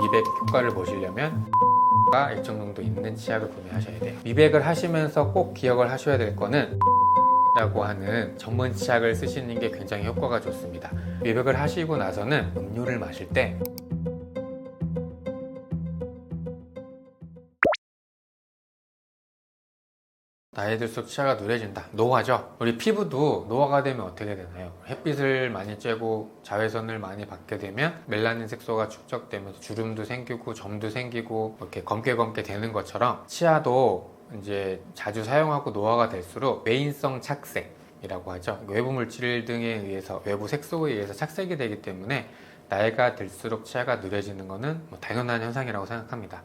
미백 효과를 보시려면 일정 정도 있는 치약을 구매하셔야 돼요. 미백을 하시면서 꼭 기억을 하셔야 될 거는 라고 하는 전문 치약을 쓰시는 게 굉장히 효과가 좋습니다. 미백을 하시고 나서는 음료를 마실 때 나이 들수록 치아가 누래진다. 노화죠. 우리 피부도 노화가 되면 어떻게 되나요? 햇빛을 많이 쬐고 자외선을 많이 받게 되면 멜라닌 색소가 축적되면서 주름도 생기고 점도 생기고 이렇게 검게 되는 것처럼 치아도 이제 자주 사용하고 노화가 될수록 외인성 착색이라고 하죠. 외부 물질 등에 의해서 외부 색소에 의해서 착색이 되기 때문에 나이가 들수록 치아가 누래지는 것은 당연한 현상이라고 생각합니다.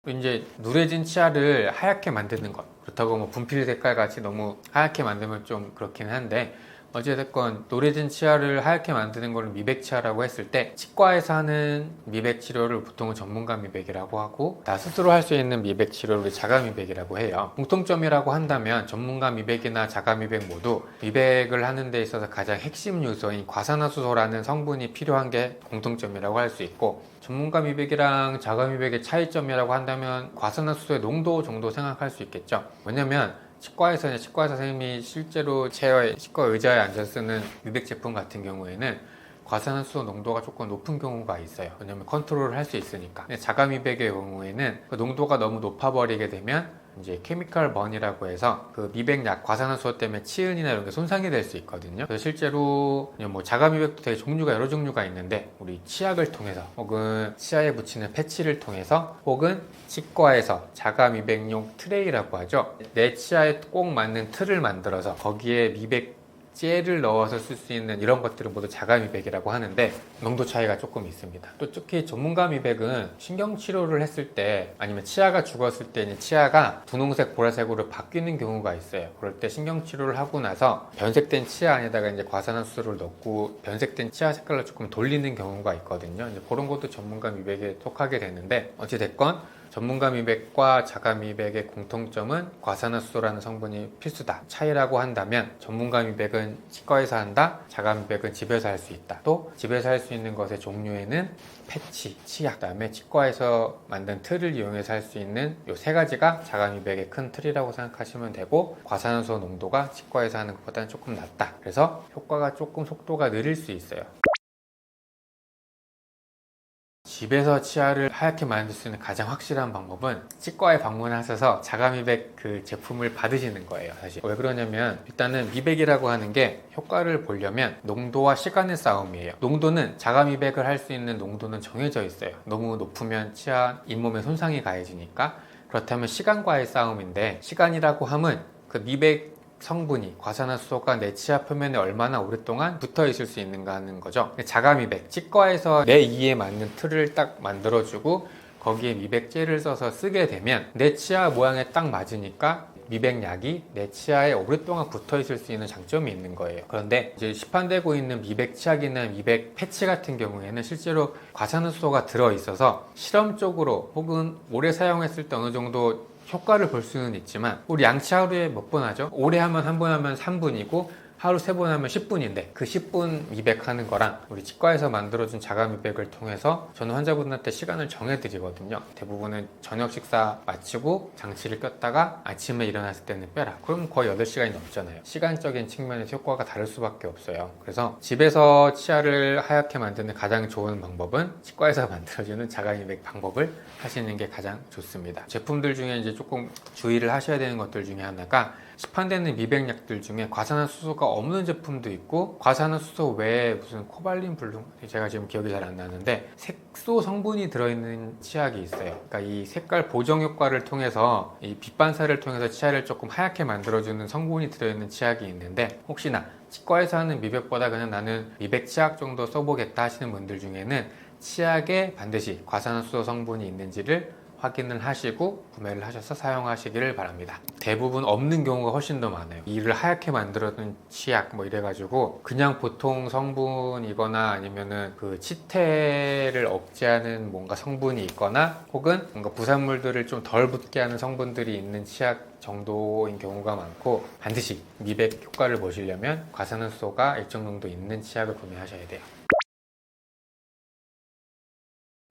이제 누래진 치아를 하얗게 만드는 것, 그렇다고 뭐 분필 색깔 같이 너무 하얗게 만들면 좀 그렇긴 한데, 어찌됐건 누래진 치아를 하얗게 만드는 걸 미백 치아라고 했을 때, 치과에서 하는 미백 치료를 보통은 전문가 미백이라고 하고, 나 스스로 할 수 있는 미백 치료를 자가 미백이라고 해요. 공통점이라고 한다면 전문가 미백이나 자가 미백 모두 미백을 하는 데 있어서 가장 핵심 요소인 과산화수소라는 성분이 필요한 게 공통점이라고 할 수 있고, 전문가 미백이랑 자가 미백의 차이점이라고 한다면 과산화수소의 농도 정도 생각할 수 있겠죠. 왜냐면 치과에서 치과 선생님이 실제로 체어에 치과 의자에 앉아 쓰는 미백 제품 같은 경우에는 과산화수소 농도가 조금 높은 경우가 있어요. 왜냐면 컨트롤을 할 수 있으니까. 근데 자가 미백의 경우에는 그 농도가 너무 높아버리게 되면 이제 케미컬 번이라고 해서 그 미백약 과산화수소 때문에 치은이나 이런 게 손상이 될 수 있거든요. 그래서 실제로 뭐 자가 미백도 되게 종류가 여러 종류가 있는데, 우리 치약을 통해서 혹은 치아에 붙이는 패치를 통해서 혹은 치과에서 자가 미백용 트레이라고 하죠. 내 치아에 꼭 맞는 틀을 만들어서 거기에 미백 젤을 넣어서 쓸 수 있는 이런 것들은 모두 자가 미백이라고 하는데 농도 차이가 조금 있습니다. 또 특히 전문가 미백은 신경치료를 했을 때 아니면 치아가 죽었을 때 치아가 분홍색, 보라색으로 바뀌는 경우가 있어요. 그럴 때 신경치료를 하고 나서 변색된 치아 안에다가 이제 과산화수소를 넣고 변색된 치아 색깔로 조금 돌리는 경우가 있거든요. 이제 그런 것도 전문가 미백에 속하게 되는데, 어찌됐건 전문가 미백과 자가 미백의 공통점은 과산화수소라는 성분이 필수다. 차이라고 한다면 전문가 미백은 치과에서 한다, 자가 미백은 집에서 할 수 있다. 또 집에서 할 수 있는 것의 종류에는 패치, 치약, 그다음에 치과에서 만든 틀을 이용해서 할 수 있는 이 세 가지가 자가 미백의 큰 틀이라고 생각하시면 되고, 과산화수소 농도가 치과에서 하는 것보다는 조금 낮다. 그래서 효과가 조금 속도가 느릴 수 있어요. 집에서 치아를 하얗게 만들 수 있는 가장 확실한 방법은 치과에 방문하셔서 자가 미백 그 제품을 받으시는 거예요. 사실 왜 그러냐면, 일단은 미백이라고 하는 게 효과를 보려면 농도와 시간의 싸움이에요. 농도는 자가 미백을 할 수 있는 농도는 정해져 있어요. 너무 높으면 치아 잇몸에 손상이 가해지니까. 그렇다면 시간과의 싸움인데, 시간이라고 하면 그 미백 성분이, 과산화수소가 내 치아 표면에 얼마나 오랫동안 붙어 있을 수 있는가 하는 거죠. 자가 미백, 치과에서 내 이에 맞는 틀을 딱 만들어주고 거기에 미백제를 써서 쓰게 되면 내 치아 모양에 딱 맞으니까 미백약이 내 치아에 오랫동안 붙어 있을 수 있는 장점이 있는 거예요. 그런데 이제 시판되고 있는 미백 치약이나 미백 패치 같은 경우에는 실제로 과산화수소가 들어 있어서 실험적으로 혹은 오래 사용했을 때 어느 정도 효과를 볼 수는 있지만, 우리 양치 하루에 몇 번 하죠? 오래 하면 한 번 하면 3분이고 하루 3번 하면 10분인데 그 10분 미백하는 거랑 우리 치과에서 만들어준 자가 미백을 통해서 저는 환자분한테 시간을 정해드리거든요. 대부분은 저녁 식사 마치고 장치를 꼈다가 아침에 일어났을 때는 빼라. 그럼 거의 8시간이 넘잖아요. 시간적인 측면에서 효과가 다를 수밖에 없어요. 그래서 집에서 치아를 하얗게 만드는 가장 좋은 방법은 치과에서 만들어주는 자가 미백 방법을 하시는 게 가장 좋습니다. 제품들 중에 이제 조금 주의를 하셔야 되는 것들 중에 하나가, 시판되는 미백약들 중에 과산화수소가 없는 제품도 있고 과산화수소 외에 무슨 코발린 블루, 제가 지금 기억이 잘 안 나는데 색소 성분이 들어있는 치약이 있어요. 그러니까 이 색깔 보정 효과를 통해서 이 빛 반사를 통해서 치아를 조금 하얗게 만들어주는 성분이 들어있는 치약이 있는데, 혹시나 치과에서 하는 미백보다 그냥 나는 미백 치약 정도 써보겠다 하시는 분들 중에는 치약에 반드시 과산화수소 성분이 있는지를 확인을 하시고 구매를 하셔서 사용하시기를 바랍니다. 대부분 없는 경우가 훨씬 더 많아요. 이를 하얗게 만들어둔 치약 뭐 이래가지고 그냥 보통 성분이거나 아니면은 그 치태를 억제하는 뭔가 성분이 있거나 혹은 뭔가 부산물들을 좀 덜 붙게 하는 성분들이 있는 치약 정도인 경우가 많고, 반드시 미백 효과를 보시려면 과산화수소가 일정 정도 있는 치약을 구매하셔야 돼요.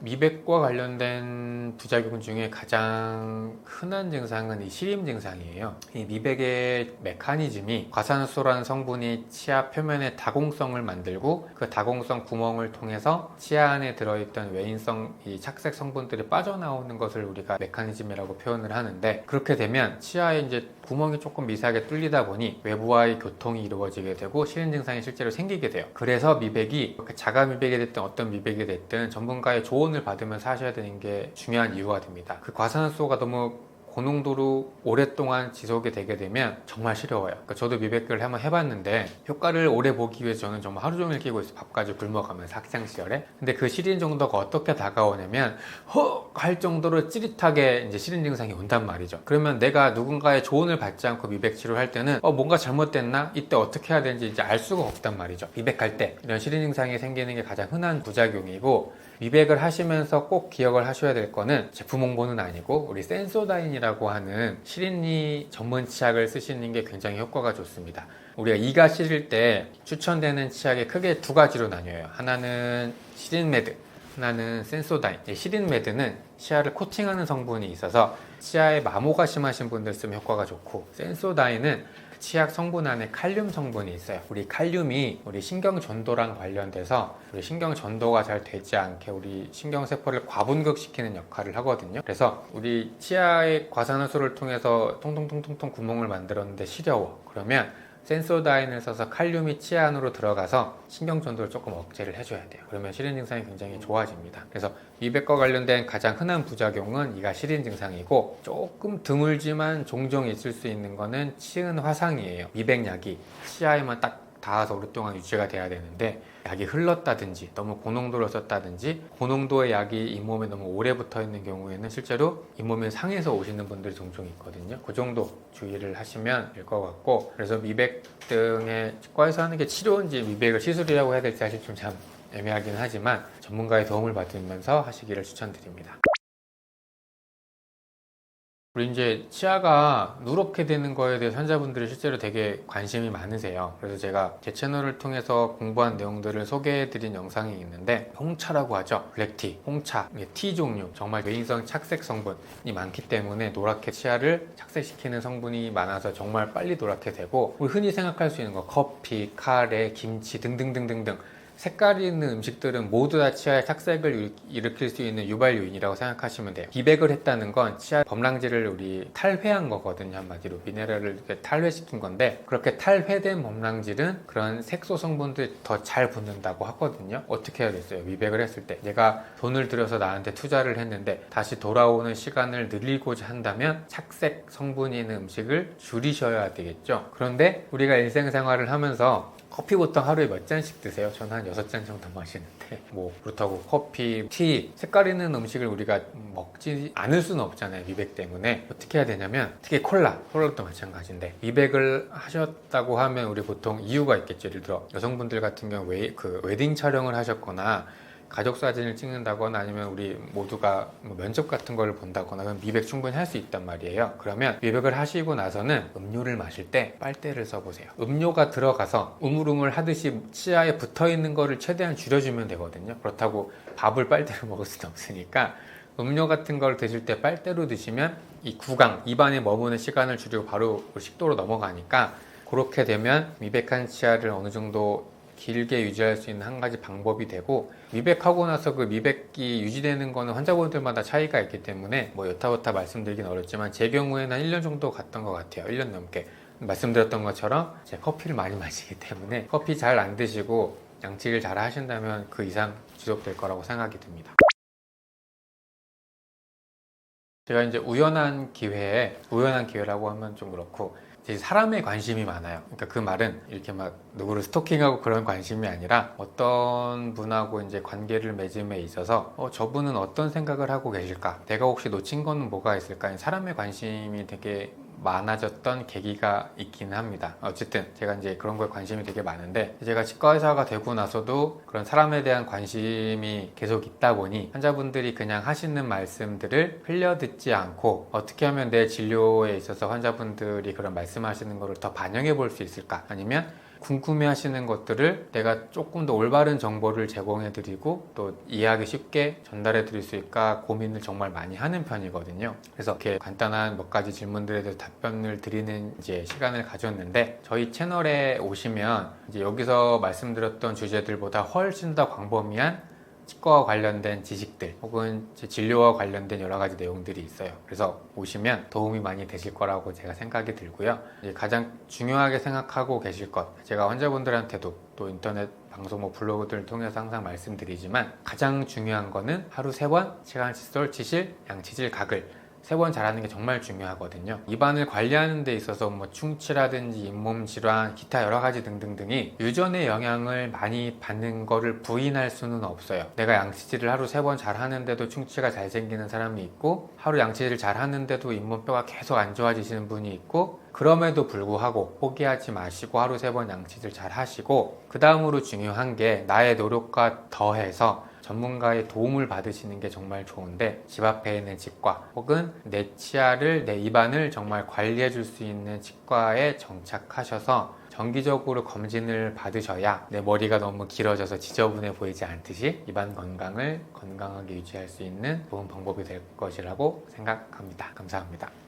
미백과 관련된 부작용 중에 가장 흔한 증상은 이 시림 증상이에요. 이 미백의 메커니즘이 과산화수소라는 성분이 치아 표면에 다공성을 만들고 그 다공성 구멍을 통해서 치아 안에 들어있던 외인성 이 착색 성분들이 빠져나오는 것을 우리가 메커니즘이라고 표현을 하는데, 그렇게 되면 치아에 이제 구멍이 조금 미세하게 뚫리다 보니 외부와의 교통이 이루어지게 되고 시림 증상이 실제로 생기게 돼요. 그래서 미백이 자가 미백이 됐든 어떤 미백이 됐든 전문가의 조언을 받으면서 하셔야 되는 게 중요한 이유가 됩니다. 그 과산화수소가 너무 고농도로 오랫동안 지속이 되게 되면 정말 시려워요. 그러니까 저도 미백을 한번 해봤는데 효과를 오래 보기 위해서 저는 정말 하루 종일 끼고 있어요. 밥까지 굶어가면서 학창시절에. 근데 그 시린 정도가 어떻게 다가오냐면 헉 할 정도로 찌릿하게 이제 시린 증상이 온단 말이죠. 그러면 내가 누군가의 조언을 받지 않고 미백 치료를 할 때는 뭔가 잘못됐나? 이때 어떻게 해야 되는지 이제 알 수가 없단 말이죠. 미백할 때 이런 시린 증상이 생기는 게 가장 흔한 부작용이고, 미백을 하시면서 꼭 기억을 하셔야 될 거는 제품 홍보는 아니고 우리 센소다인이라고 하는 시린니 전문 치약을 쓰시는 게 굉장히 효과가 좋습니다. 우리가 이가 시릴 때 추천되는 치약이 크게 두 가지로 나뉘어요. 하나는 시린매드, 하나는 센소다인. 시린매드는 치아를 코팅하는 성분이 있어서 치아에 마모가 심하신 분들 쓰면 효과가 좋고, 센소다인은 치약 성분 안에 칼륨 성분이 있어요. 우리 칼륨이 우리 신경 전도랑 관련돼서 우리 신경 전도가 잘 되지 않게 우리 신경세포를 과분극시키는 역할을 하거든요. 그래서 우리 치아의 과산화수소를 통해서 통통통통통 구멍을 만들었는데 시려워. 그러면 센소다인을 써서 칼륨이 치아 안으로 들어가서 신경 전도를 조금 억제를 해줘야 돼요. 그러면 시린 증상이 굉장히 좋아집니다. 그래서 미백과 관련된 가장 흔한 부작용은 이가 시린 증상이고, 조금 드물지만 종종 있을 수 있는 거는 치은 화상이에요. 미백약이 치아에만 딱 닿아서 오랫동안 유지가 돼야 되는데 약이 흘렀다든지 너무 고농도를 썼다든지 고농도의 약이 잇몸에 너무 오래 붙어 있는 경우에는 실제로 잇몸이 상해서 오시는 분들이 종종 있거든요. 그 정도 주의를 하시면 될 것 같고, 그래서 미백 등의 치과에서 하는 게 치료인지 미백을 시술이라고 해야 될지 사실 좀 참 애매하긴 하지만 전문가의 도움을 받으면서 하시기를 추천드립니다. 우리 이제 치아가 누렇게 되는 거에 대해서 환자분들이 실제로 되게 관심이 많으세요. 그래서 제가 제 채널을 통해서 공부한 내용들을 소개해드린 영상이 있는데, 홍차라고 하죠. 블랙티, 홍차, 티 종류, 정말 외인성 착색 성분이 많기 때문에 노랗게 치아를 착색시키는 성분이 많아서 정말 빨리 노랗게 되고, 우리 흔히 생각할 수 있는 거 커피, 카레, 김치 등등등등등 색깔이 있는 음식들은 모두 다 치아에 착색을 일으킬 수 있는 유발 요인이라고 생각하시면 돼요. 미백을 했다는 건 치아 범랑질을 우리 탈회한 거거든요. 한마디로 미네랄을 이렇게 탈회시킨 건데, 그렇게 탈회된 범랑질은 그런 색소 성분들이 더 잘 붙는다고 하거든요. 어떻게 해야겠어요? 미백을 했을 때 내가 돈을 들여서 나한테 투자를 했는데 다시 돌아오는 시간을 늘리고자 한다면 착색 성분이 있는 음식을 줄이셔야 되겠죠. 그런데 우리가 일상생활을 하면서 커피 보통 하루에 몇 잔씩 드세요? 저는 한 6잔 정도 마시는데, 그렇다고 커피, 티, 색깔 있는 음식을 우리가 먹지 않을 수는 없잖아요. 미백 때문에. 어떻게 해야 되냐면, 특히 콜라도 마찬가지인데, 미백을 하셨다고 하면 우리 보통 이유가 있겠죠. 예를 들어 여성분들 같은 경우 웨딩 촬영을 하셨거나 가족 사진을 찍는다거나 아니면 우리 모두가 면접 같은 걸 본다거나, 그럼 미백 충분히 할 수 있단 말이에요. 그러면 미백을 하시고 나서는 음료를 마실 때 빨대를 써보세요. 음료가 들어가서 우물우물 하듯이 치아에 붙어있는 거를 최대한 줄여주면 되거든요. 그렇다고 밥을 빨대로 먹을 수는 없으니까 음료 같은 걸 드실 때 빨대로 드시면 이 구강, 입안에 머무는 시간을 줄이고 바로 식도로 넘어가니까, 그렇게 되면 미백한 치아를 어느 정도 길게 유지할 수 있는 한 가지 방법이 되고, 미백하고 나서 그 미백이 유지되는 거는 환자분들마다 차이가 있기 때문에 여타부타 말씀드리긴 어렵지만 제 경우에는 한 1년 정도 갔던 것 같아요. 1년 넘게. 말씀드렸던 것처럼 제가 커피를 많이 마시기 때문에 커피 잘 안 드시고 양치를 잘 하신다면 그 이상 지속될 거라고 생각이 듭니다. 제가 이제 우연한 기회라고 하면 좀 그렇고, 사람에 관심이 많아요. 그러니까 그 말은 이렇게 막 누구를 스토킹하고 그런 관심이 아니라 어떤 분하고 이제 관계를 맺음에 있어서 저분은 어떤 생각을 하고 계실까? 내가 혹시 놓친 거는 뭐가 있을까? 사람에 관심이 되게 많아졌던 계기가 있긴 합니다. 어쨌든 제가 이제 그런 거에 관심이 되게 많은데, 제가 치과의사가 되고 나서도 그런 사람에 대한 관심이 계속 있다 보니 환자분들이 그냥 하시는 말씀들을 흘려 듣지 않고 어떻게 하면 내 진료에 있어서 환자분들이 그런 말씀하시는 거를 더 반영해 볼 수 있을까? 아니면 궁금해 하시는 것들을 내가 조금 더 올바른 정보를 제공해 드리고 또 이해하기 쉽게 전달해 드릴 수 있을까 고민을 정말 많이 하는 편이거든요. 그래서 이렇게 간단한 몇 가지 질문들에 대해서 답변을 드리는 이제 시간을 가졌는데, 저희 채널에 오시면 이제 여기서 말씀드렸던 주제들보다 훨씬 더 광범위한 치과와 관련된 지식들 혹은 진료와 관련된 여러 가지 내용들이 있어요. 그래서 오시면 도움이 많이 되실 거라고 제가 생각이 들고요. 가장 중요하게 생각하고 계실 것, 제가 환자분들한테도 또 인터넷 방송 블로그들을 통해서 항상 말씀드리지만, 가장 중요한 거는 하루 3번 치간 칫솔, 치실, 양치질, 가글 3번 잘하는 게 정말 중요하거든요. 입안을 관리하는 데 있어서 충치라든지 잇몸 질환, 기타 여러 가지 등등등이 유전의 영향을 많이 받는 거를 부인할 수는 없어요. 내가 양치질을 하루 3번 잘 하는데도 충치가 잘 생기는 사람이 있고, 하루 양치질을 잘 하는데도 잇몸뼈가 계속 안 좋아지시는 분이 있고, 그럼에도 불구하고 포기하지 마시고 하루 3번 양치질 잘 하시고, 그 다음으로 중요한 게 나의 노력과 더해서 전문가의 도움을 받으시는 게 정말 좋은데, 집 앞에 있는 치과 혹은 내 치아를, 내 입안을 정말 관리해 줄 수 있는 치과에 정착하셔서 정기적으로 검진을 받으셔야 내 머리가 너무 길어져서 지저분해 보이지 않듯이 입안 건강을 건강하게 유지할 수 있는 좋은 방법이 될 것이라고 생각합니다. 감사합니다.